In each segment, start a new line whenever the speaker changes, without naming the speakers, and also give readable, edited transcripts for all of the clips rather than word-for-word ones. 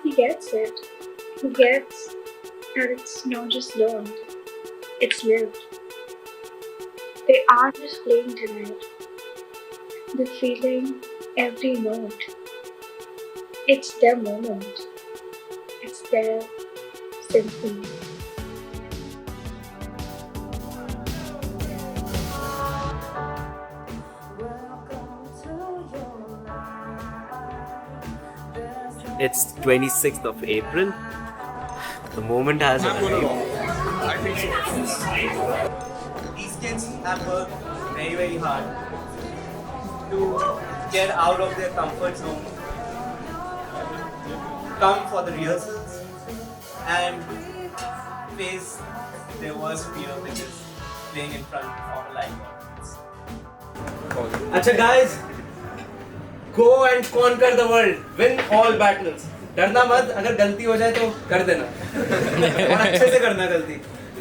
He gets it. He gets that it's not just learned, it's lived. They aren't just playing tonight, they're feeling every note. It's their moment, it's their symphony.
It's 26th of April. The moment has arrived.
I think so.
These kids have worked very, very hard to get out of their comfort zone, come for the rehearsals, and face their worst fear, which is playing in front of a live audience.
Acha guys, go and conquer the world. Win all battles. डरना मत, अगर गलती हो जाए तो कर देना और अच्छे से करना गलती,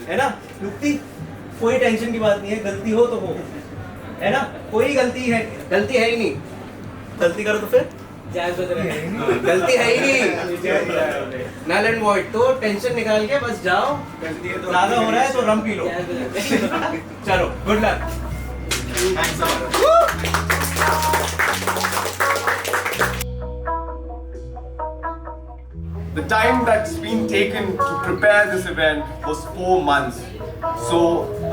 है ना? युक्ति, कोई टेंशन की बात नहीं है, गलती हो तो हो, है ना? कोई गलती है ही नहीं, गलती करो तो फिर गलती है ही नहीं, null and void, तो टेंशन निकाल के बस जाओ, ज़्यादा हो रहा है तो रम पी लो, चलो, good luck.
The time that's been taken to prepare this event was 4 months. So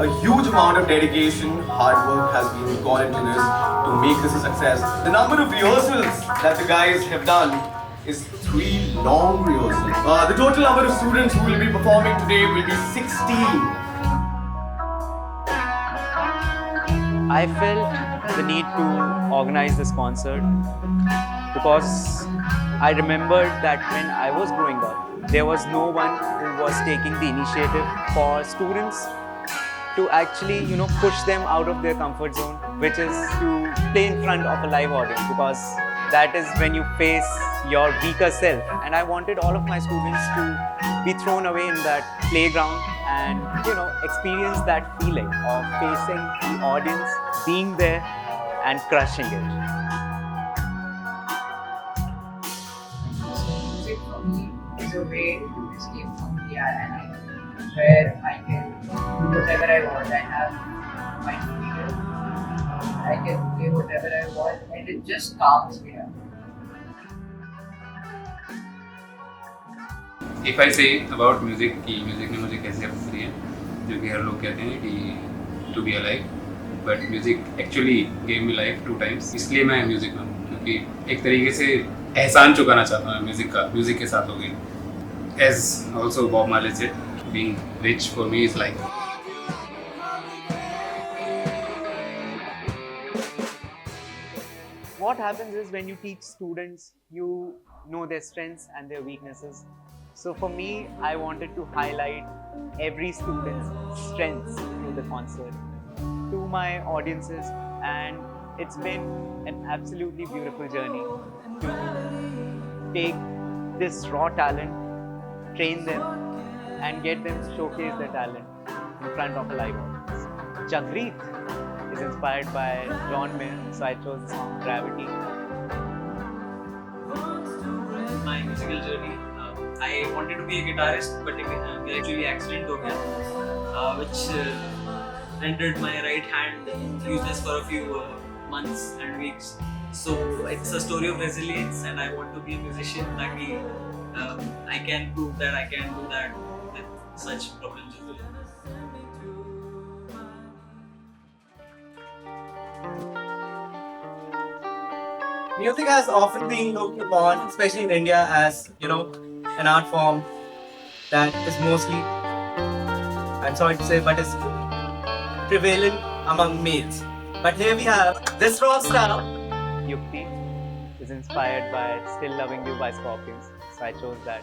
a huge amount of dedication, hard work has been gone into this to make this a success. The number of rehearsals that the guys have done is 3 long rehearsals. The total number of students who will be performing today will be 16.
I felt the need to organize this concert because I remembered that when I was growing up, there was no one who was taking the initiative for students to actually, push them out of their comfort zone, which is to play in front of a live audience, because that is when you face your weaker self. And I wanted all of my students to be thrown away in that playground and, experience that feeling of facing the audience, being there and crushing it.
Music for me is a way to escape from reality, where I can do whatever I want. I have my freedom. I can play whatever I want, and it just calms me down.
If I say about music कि music ने मुझे कैसे help करी है, जो कि हर लोग कहते हैं कि to be alive, but music actually gave me life 2 times. इसलिए मैं म्यूजिक में हूँ, क्योंकि एक तरीके से एहसान चुकाना चाहता हूँ म्यूजिक के साथ हो गई. As also Bob Marley said, being rich for me is life.
What happens is when you teach students, you know their strengths and their weaknesses. So for me, I wanted to highlight every student's strengths through the concert to my audiences, and it's been an absolutely beautiful journey to take this raw talent, train them, and get them to showcase their talent in front of a live audience. Jagreet is inspired by John Mayer, so I chose the song Gravity.
My musical journey, I wanted to be a guitarist, but actually accident हो गया, which rendered my right hand useless for a few months and weeks. So it's a story of resilience, and I want to be a musician that I can prove that I can do that with such problems.
Music has often been looked upon, especially in India, as an art form that is mostly, I'm sorry to say, but is prevalent among males. But here we have this rock star.
Yukti is inspired by Still Loving You by Scorpions, so I chose that.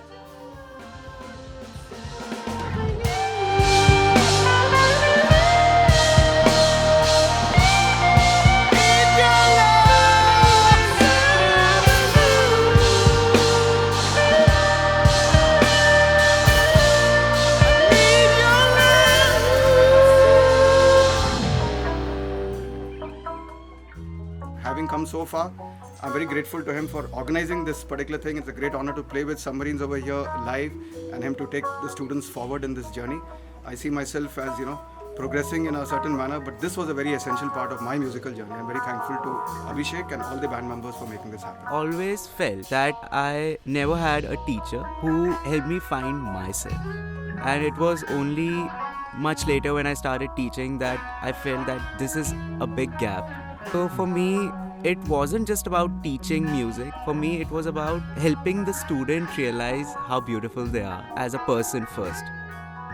having come so far, I'm very grateful to him for organizing this particular thing. It's a great honor to play with submarines over here live and him to take the students forward in this journey. I see myself as, progressing in a certain manner, but this was a very essential part of my musical journey. I'm very thankful to Abhishek and all the band members for making this happen.
Always felt that I never had a teacher who helped me find myself. And it was only much later when I started teaching that I felt that this is a big gap. So for me, it wasn't just about teaching music. For me, it was about helping the student realize how beautiful they are as a person first.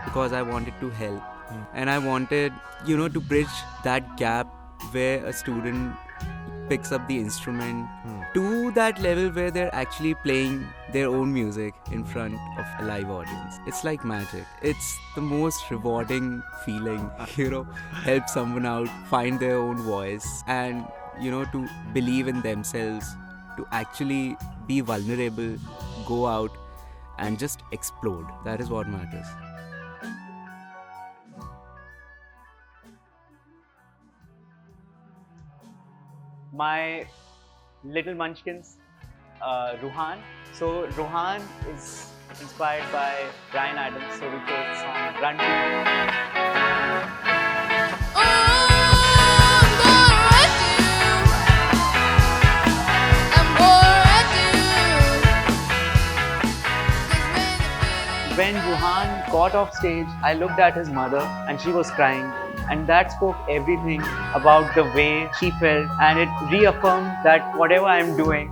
Because I wanted to help. And I wanted, to bridge that gap where a student picks up the instrument to that level where they're actually playing their own music in front of a live audience. It's like magic. It's the most rewarding feeling, help someone out, find their own voice and, to believe in themselves, to actually be vulnerable, go out and just explode. That is what matters. My little munchkins, Ruhan. So Ruhan is inspired by Bryan Adams. So we chose the song Run to. When Ruhan got off stage, I looked at his mother and she was crying. And that spoke everything about the way she felt, and it reaffirmed that whatever I'm doing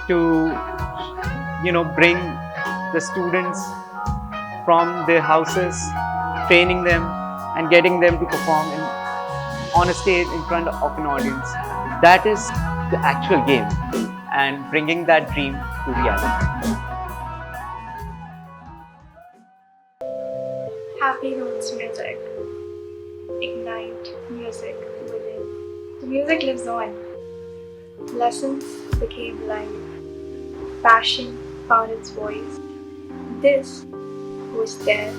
to, bring the students from their houses, training them and getting them to perform on a stage in front of an audience, that is the actual game, and bringing that dream to reality.
Happy Notes Music. Ignite music within. The music lives on. Lessons became life. Passion found its voice. This was there